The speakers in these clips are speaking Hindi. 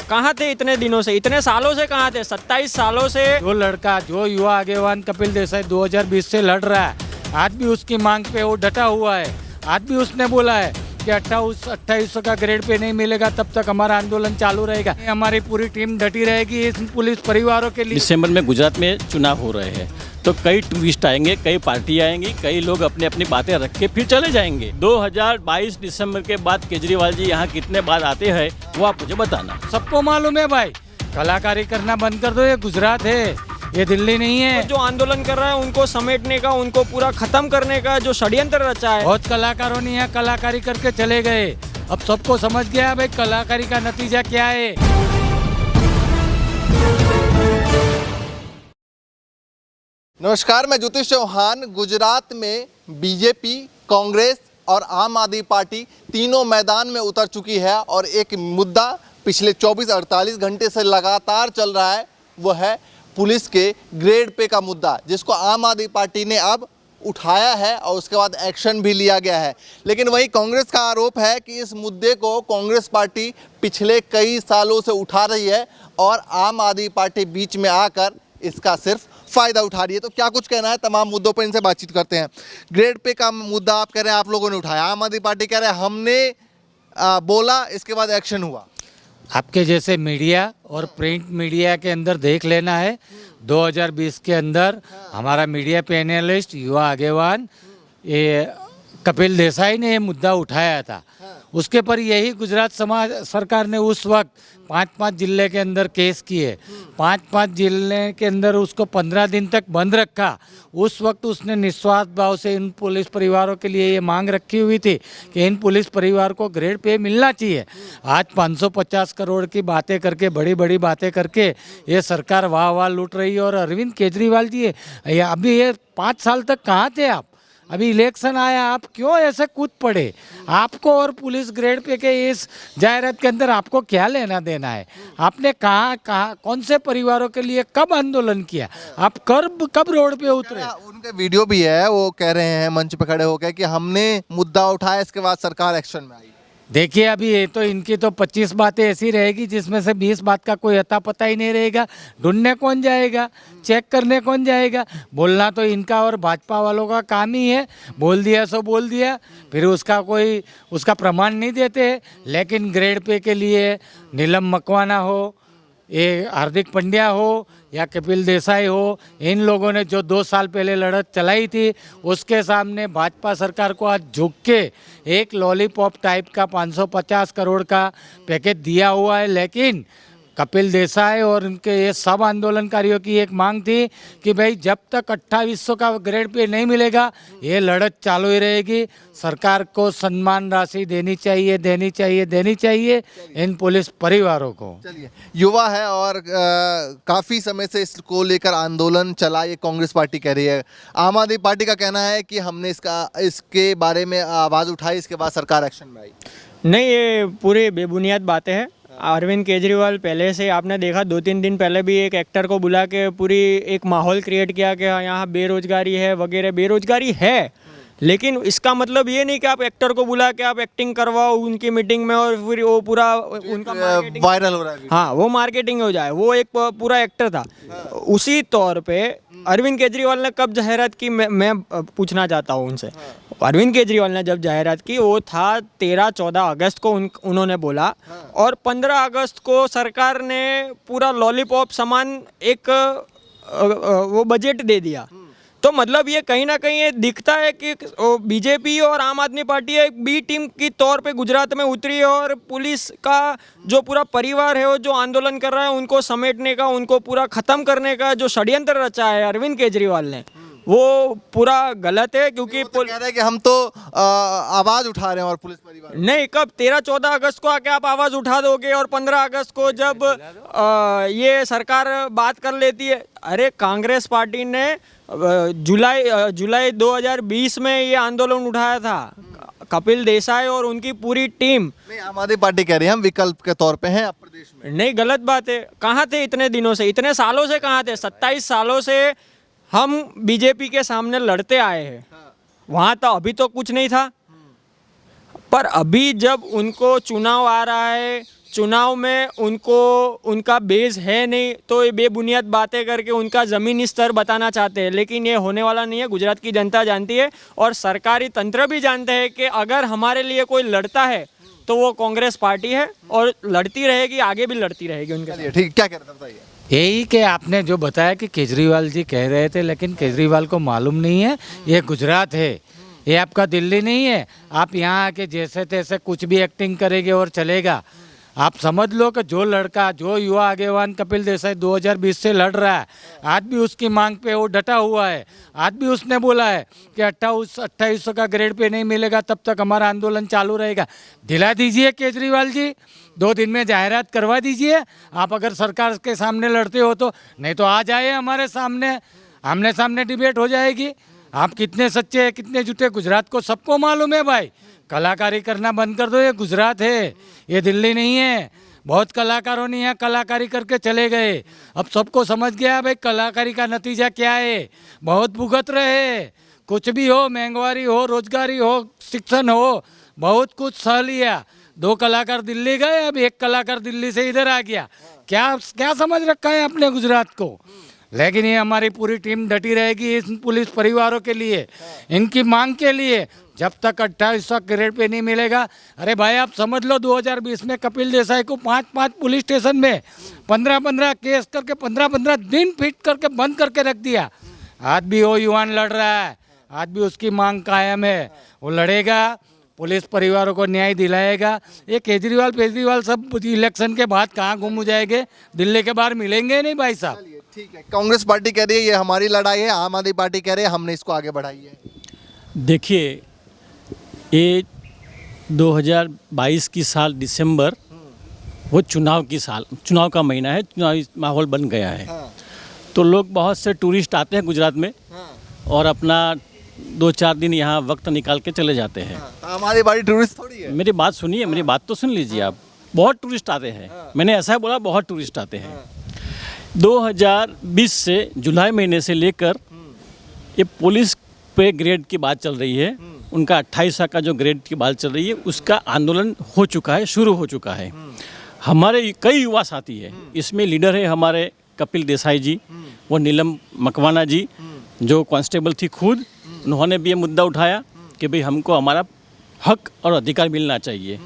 कहाँ थे इतने दिनों से, इतने सालों से कहाँ थे? 27 सालों से जो लड़का, जो युवा आगेवान कपिल देसाई 2020 से लड़ रहा है, आज भी उसकी मांग पे वो डटा हुआ है। आज भी उसने बोला है कि 2800 का ग्रेड पे नहीं मिलेगा तब तक हमारा आंदोलन चालू रहेगा। हमारी पूरी टीम डटी रहेगी इस पुलिस परिवारों के लिए। दिसंबर में गुजरात में चुनाव हो रहे हैं, तो कई ट्विस्ट आएंगे, कई पार्टी आएंगी, कई लोग अपनी अपनी बातें रख के फिर चले जाएंगे। 2022 दिसंबर के बाद केजरीवाल जी यहाँ कितने बार आते हैं वो आप मुझे बताना। सबको मालूम है भाई, कलाकारी करना बंद कर दो। ये गुजरात है, ये दिल्ली नहीं है। जो आंदोलन कर रहा है उनको समेटने का, उनको पूरा खत्म करने का जो षड्यंत्र रचा है। बहुत कलाकारों ने यहाँ कलाकारी करके चले गए। अब सबको समझ गया भाई कलाकारी का नतीजा क्या है। नमस्कार, मैं ज्योतिष चौहान। गुजरात में बीजेपी, कांग्रेस और आम आदमी पार्टी तीनों मैदान में उतर चुकी है और एक मुद्दा पिछले 24-48 घंटे से लगातार चल रहा है, वो है पुलिस के ग्रेड पे का मुद्दा, जिसको आम आदमी पार्टी ने अब उठाया है और उसके बाद एक्शन भी लिया गया है। लेकिन वहीं कांग्रेस का आरोप है कि इस मुद्दे को कांग्रेस पार्टी पिछले कई सालों से उठा रही है और आम आदमी पार्टी बीच में आकर इसका सिर्फ फ़ायदा उठा रही है। तो क्या कुछ कहना है तमाम मुद्दों पर, इनसे बातचीत करते हैं। ग्रेड पे का मुद्दा आप कह रहे हैं आप लोगों ने उठाया, आम आदमी पार्टी कह रहे हैं हमने बोला, इसके बाद एक्शन हुआ। आपके जैसे मीडिया और प्रिंट मीडिया के अंदर देख लेना है, 2020 के अंदर हमारा मीडिया पैनलिस्ट युवा आगेवान ये कपिल देसाई ने ये मुद्दा उठाया था। उसके पर यही गुजरात समाज सरकार ने उस वक्त 5-5 जिले के अंदर केस किए। 5-5 जिले के अंदर उसको 15 दिन तक बंद रखा। उस वक्त उसने निस्वार्थ भाव से इन पुलिस परिवारों के लिए ये मांग रखी हुई थी कि इन पुलिस परिवार को ग्रेड पे मिलना चाहिए। आज 550 करोड़ की बातें करके, बड़ी बड़ी बातें करके ये सरकार वाह वाह लूट रही है। और अरविंद केजरीवाल जी अभी ये 5 साल तक कहाँ थे आप? अभी इलेक्शन आया, आप क्यों ऐसे कूद पड़े? आपको और पुलिस ग्रेड पे के इस जायरात के अंदर आपको क्या लेना देना है? आपने कहाँ कौन से परिवारों के लिए कब आंदोलन किया? आप कब रोड पे उतरे? उनके वीडियो भी है, वो कह रहे हैं मंच पे खड़े होकर कि हमने मुद्दा उठाया, इसके बाद सरकार एक्शन में आई। देखिए, अभी ये तो इनकी तो 25 बातें ऐसी रहेगी जिसमें से 20 बात का कोई अता पता ही नहीं रहेगा। ढूंढने कौन जाएगा? चेक करने कौन जाएगा? बोलना तो इनका और भाजपा वालों का काम ही है। बोल दिया सो बोल दिया, फिर उसका प्रमाण नहीं देते। लेकिन ग्रेड पे के लिए नीलम मकवाना हो, ये हार्दिक पंड्या हो या कपिल देसाई हो, इन लोगों ने जो 2 साल पहले लड़त चलाई थी उसके सामने भाजपा सरकार को आज झुक के एक लॉलीपॉप टाइप का 550 करोड़ का पैकेज दिया हुआ है। लेकिन कपिल देसाई और उनके ये सब आंदोलनकारियों की एक मांग थी कि भाई जब तक 2800 का ग्रेड पे नहीं मिलेगा ये लड़त चालू ही रहेगी। सरकार को सम्मान राशि देनी चाहिए इन पुलिस परिवारों को। चलिए, युवा है और काफ़ी समय से इसको लेकर आंदोलन चला, ये कांग्रेस पार्टी कह रही है। आम आदमी पार्टी का कहना है कि हमने इसके बारे में आवाज़ उठाई, इसके बाद सरकार एक्शन में आई। नहीं, ये पूरी बेबुनियाद बातें हैं। अरविंद केजरीवाल पहले से, आपने देखा 2-3 दिन पहले भी एक एक्टर को बुला के पूरी एक माहौल क्रिएट किया कि यहाँ बेरोजगारी है वगैरह। बेरोजगारी है, लेकिन इसका मतलब ये नहीं कि आप एक्टर को बुला के आप एक्टिंग करवाओ उनकी मीटिंग में और फिर वो पूरा उनका वायरल हो रहा है। हाँ, वो मार्केटिंग हो जाए। वो एक पूरा एक्टर था। उसी तौर पे अरविंद केजरीवाल ने कब जाहिरात की, मैं पूछना चाहता हूँ उनसे। अरविंद केजरीवाल ने जब जाहिरात की वो था 13-14 अगस्त को उन्होंने बोला, और 15 अगस्त को सरकार ने पूरा लॉलीपॉप सामान एक वो बजट दे दिया। तो मतलब ये कहीं ना कहीं ये दिखता है कि बीजेपी और आम आदमी पार्टी एक बी टीम की तौर पे गुजरात में उतरी है और पुलिस का जो पूरा परिवार है वो जो आंदोलन कर रहा है उनको समेटने का, उनको पूरा खत्म करने का जो षड्यंत्र रचा है अरविंद केजरीवाल ने, वो पूरा गलत है। क्योंकि तो कह रहे हैं कि हम तो आवाज़ उठा रहे हैं और पुलिस परिवार नहीं, कब 13-14 अगस्त को आके आप आवाज़ उठा दोगे और 15 अगस्त को जब ये सरकार बात कर लेती है। अरे कांग्रेस पार्टी ने जुलाई 2020 में ये आंदोलन उठाया था। कपिल देसाई और उनकी पूरी टीम। नहीं, आम आदमी पार्टी कह रही है हम विकल्प के तौर पे हैं अब प्रदेश में। नहीं, गलत बात है। कहाँ थे इतने दिनों से, इतने सालों से कहाँ थे? 27 सालों से हम बीजेपी के सामने लड़ते आए हैं। वहाँ तो अभी तो कुछ नहीं था, पर अभी जब उनको चुनाव आ रहा है, चुनाव में उनको उनका बेस है नहीं, तो ये बेबुनियाद बातें करके उनका ज़मीनी स्तर बताना चाहते हैं, लेकिन ये होने वाला नहीं है। गुजरात की जनता जानती है और सरकारी तंत्र भी जानते हैं कि अगर हमारे लिए कोई लड़ता है तो वो कांग्रेस पार्टी है और लड़ती रहेगी, आगे भी लड़ती रहेगी उनके साथ। चलिए ठीक, क्या कह रहे थे बताइए। यही कि आपने जो बताया कि केजरीवाल जी कह रहे थे, लेकिन केजरीवाल को मालूम नहीं है ये गुजरात है, ये आपका दिल्ली नहीं है। आप यहाँ आके जैसे तैसे कुछ भी एक्टिंग करेंगे और चलेगा। आप समझ लो कि जो लड़का, जो युवा आगेवान कपिल देसाई 2020 से लड़ रहा है, आज भी उसकी मांग पे वो डटा हुआ है। आज भी उसने बोला है कि 2800 का ग्रेड पे नहीं मिलेगा तब तक हमारा आंदोलन चालू रहेगा। दिला दीजिए केजरीवाल जी, 2 दिन में जाहिरात करवा दीजिए। आप अगर सरकार के सामने लड़ते हो तो, नहीं तो आ जाए हमारे सामने, आमने सामने डिबेट हो जाएगी। आप कितने सच्चे हैं, कितने झूठे, गुजरात को सबको मालूम है भाई। कलाकारी करना बंद कर दो, ये गुजरात है, ये दिल्ली नहीं है। बहुत कलाकारों ने यहाँ कलाकारी करके चले गए, अब सबको समझ गया भाई कलाकारी का नतीजा क्या है। बहुत भुगत रहे, कुछ भी हो, महंगाई हो, रोजगारी हो, शिक्षण हो, बहुत कुछ सह लिया। 2 कलाकार दिल्ली गए, अब 1 कलाकार दिल्ली से इधर आ गया। क्या समझ रखा है अपने गुजरात को। लेकिन ये हमारी पूरी टीम डटी रहेगी इस पुलिस परिवारों के लिए, इनकी मांग के लिए। जब तक 2800 ग्रेड पे नहीं मिलेगा, अरे भाई आप समझ लो 2020 में कपिल देसाई को 5 पुलिस स्टेशन में 15 केस करके 15 दिन फिट करके बंद करके रख दिया। आज भी वो युवान लड़ रहा है, आज भी उसकी मांग कायम है, वो लड़ेगा, पुलिस परिवारों को न्याय दिलाएगा। ये केजरीवाल सब इलेक्शन के बाद कहाँ घूम जाएंगे, दिल्ली के बाहर मिलेंगे नहीं भाई साहब। ठीक है, कांग्रेस पार्टी कह रही है ये हमारी लड़ाई है, आम आदमी पार्टी कह रही है हमने इसको आगे बढ़ाई है। देखिए, ये 2022 की साल दिसंबर, वो चुनाव का महीना है, चुनावी माहौल बन गया है। तो लोग, बहुत से टूरिस्ट आते हैं गुजरात में और अपना 2-4 दिन यहाँ वक्त निकाल के चले जाते हैं। हमारी पार्टी टूरिस्ट थोड़ी है। मेरी बात सुनिए, मेरी बात तो सुन लीजिए आप। बहुत टूरिस्ट आते हैं, मैंने ऐसा बोला, बहुत टूरिस्ट आते हैं। 2020 से जुलाई महीने से लेकर ये पुलिस पे ग्रेड की बात चल रही है, उनका 28 का जो ग्रेड की बात चल रही है, उसका आंदोलन हो चुका है, शुरू हो चुका है। हमारे कई युवा साथी है, इसमें लीडर है हमारे कपिल देसाई जी, वो नीलम मकवाना जी जो कांस्टेबल थी खुद, उन्होंने भी ये मुद्दा उठाया कि भाई हमको हमारा हक और अधिकार मिलना चाहिए।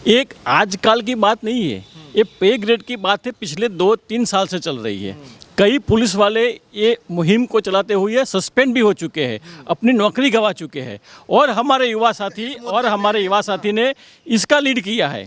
एक आजकल की बात नहीं है, ये पे ग्रेड की बात है, पिछले 2-3 साल से चल रही है। कई पुलिस वाले ये मुहिम को चलाते हुए सस्पेंड भी हो चुके हैं, अपनी नौकरी गंवा चुके हैं, और हमारे युवा साथी ने इसका लीड किया है।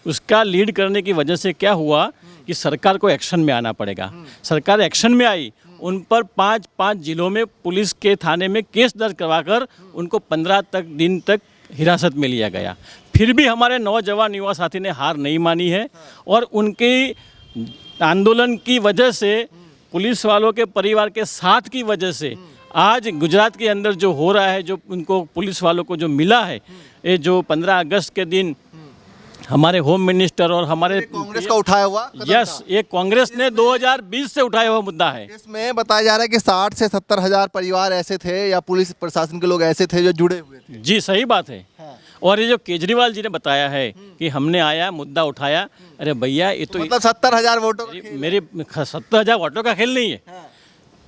उसका लीड करने की वजह से क्या हुआ कि सरकार को एक्शन में आना पड़ेगा। सरकार एक्शन में आई, उन पर 5 जिलों में पुलिस के थाने में केस दर्ज करवाकर उनको 15 दिन तक हिरासत में लिया गया। फिर भी हमारे नौजवान युवा साथी ने हार नहीं मानी है और उनके आंदोलन की वजह से, पुलिस वालों के परिवार के साथ की वजह से आज गुजरात के अंदर जो हो रहा है, जो उनको पुलिस वालों को जो मिला है, ये जो 15 अगस्त के दिन हमारे होम मिनिस्टर और हमारे कांग्रेस का उठाया हुआ कदम यस, था। ये कांग्रेस ने 2020 से उठाया हुआ मुद्दा है। इसमें बताया जा रहा है कि 60 से 70 हजार परिवार ऐसे थे या पुलिस प्रशासन के लोग ऐसे थे जो जुड़े हुए थे। जी सही बात है। और ये जो केजरीवाल जी ने बताया है कि हमने आया मुद्दा उठाया, अरे भैया ये तो मतलब 70,000 वोटों का खेल है। मेरे 70,000 वोटों का खेल नहीं है,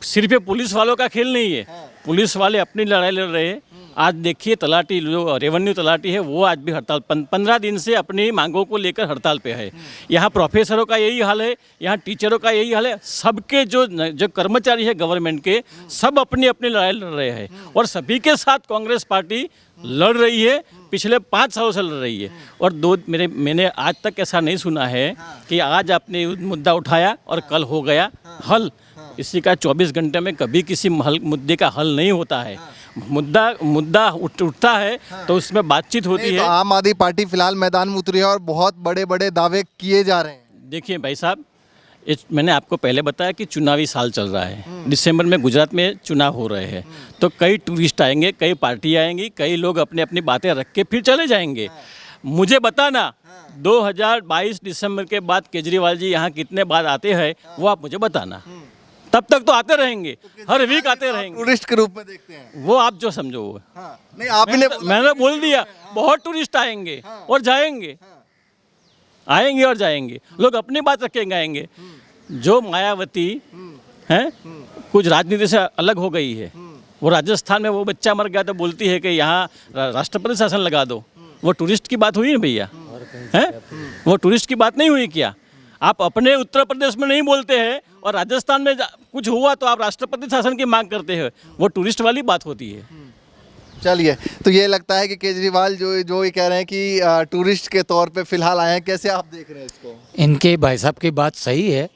सिर्फ ये पुलिस वालों का खेल नहीं है। पुलिस वाले अपनी लड़ाई लड़ रहे हैं। आज देखिए तलाटी, जो रेवेन्यू तलाटी है, वो आज भी हड़ताल 15 दिन से अपनी मांगों को लेकर हड़ताल पे है। यहाँ प्रोफेसरों का यही हाल है, यहाँ टीचरों का यही हाल है। सबके जो कर्मचारी है गवर्नमेंट के, सब अपनी अपनी लड़ाई लड़ रहे हैं और सभी के साथ कांग्रेस पार्टी लड़ रही है, पिछले 5 सालों से लड़ रही है। और मैंने आज तक ऐसा नहीं सुना है कि आज आपने मुद्दा उठाया और कल हो गया हल। इसी का 24 घंटे में कभी किसी मुद्दे का हल नहीं होता है। मुद्दा उठता है तो उसमें बातचीत होती तो है। आम आदमी पार्टी फिलहाल मैदान में उतरी है और बहुत बड़े बड़े दावे किए जा रहे हैं। देखिए भाई साहब, मैंने आपको पहले बताया कि चुनावी साल चल रहा है, दिसंबर में गुजरात में चुनाव हो रहे हैं, तो कई टूरिस्ट आएंगे, कई पार्टी आएंगी, कई लोग अपनी अपनी बातें रख के फिर चले जाएंगे। मुझे बताना 2022 दिसंबर के बाद केजरीवाल जी यहाँ कितने बार आते हैं, वो आप मुझे बताना। तब तक तो आते रहेंगे, हर वीक आते रहेंगे। टूरिस्ट के रूप में देखते हैं वो आप जो समझो वो। नहीं, आप ही ने मैंने बोल दिया, बहुत टूरिस्ट आएंगे और जाएंगे। आएंगे और जाएंगे, लोग अपनी बात रख के आएंगे। जो मायावती है कुछ राजनीति से अलग हो गई है, वो राजस्थान में वो बच्चा मर गया तो बोलती है कि यहाँ राष्ट्रपति शासन लगा दो। वो टूरिस्ट की बात हुई ना भैया, है वो टूरिस्ट की बात नहीं हुई क्या? आप अपने उत्तर प्रदेश में नहीं बोलते हैं और राजस्थान में कुछ हुआ तो आप राष्ट्रपति शासन की मांग करते हैं, वो टूरिस्ट वाली बात होती है। चलिए, तो ये लगता है कि केजरीवाल जो ये कह रहे हैं कि टूरिस्ट के तौर पे फिलहाल आए हैं, कैसे आप देख रहे हैं इसको? इनके भाई साहब की बात सही है।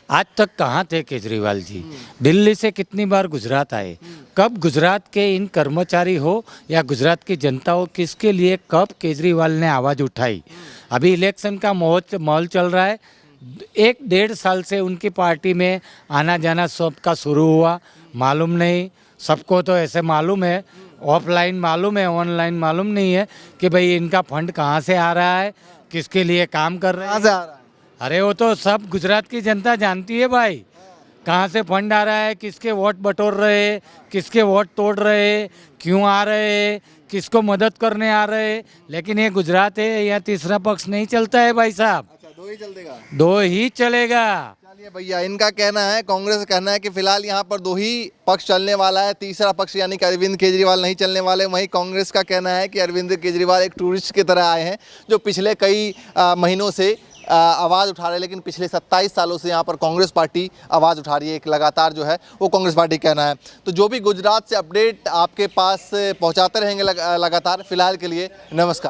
आज तक कहाँ थे केजरीवाल जी? दिल्ली से कितनी बार गुजरात आए? कब गुजरात के इन कर्मचारी हो या गुजरात की जनता हो, किसके लिए कब केजरीवाल ने आवाज़ उठाई? अभी इलेक्शन का माहौल चल रहा है। 1-1.5 साल से उनकी पार्टी में आना जाना सबका शुरू हुआ, मालूम नहीं। सबको तो ऐसे मालूम है, ऑफलाइन मालूम है, ऑनलाइन मालूम नहीं है कि भाई इनका फंड कहाँ से आ रहा है, किसके लिए काम कर रहे कहाँ हैं। से आ रहा है? अरे वो तो सब गुजरात की जनता जानती है भाई, कहाँ से फंड आ रहा है, किसके वोट बटोर रहे, किसके वोट तोड़ रहे, क्यों आ रहे, किसको मदद करने आ रहे। लेकिन ये गुजरात है, यहाँ तीसरा पक्ष नहीं चलता है भाई साहब, अच्छा, दो ही चल देगा? 2 ही चलेगा। चलिए भैया, इनका कहना है, कांग्रेस का कहना है कि फिलहाल यहाँ पर 2 ही पक्ष चलने वाला है, तीसरा पक्ष यानी कि अरविंद केजरीवाल नहीं चलने वाले। वहीं कांग्रेस का कहना है कि अरविंद केजरीवाल एक टूरिस्ट की तरह आए हैं, जो पिछले कई महीनों से आवाज़ उठा रहे हैं, लेकिन पिछले 27 सालों से यहाँ पर कांग्रेस पार्टी आवाज़ उठा रही है, एक लगातार जो है वो कांग्रेस पार्टी कहना है। तो जो भी गुजरात से अपडेट आपके पास पहुँचाते रहेंगे लगातार। फिलहाल के लिए नमस्कार।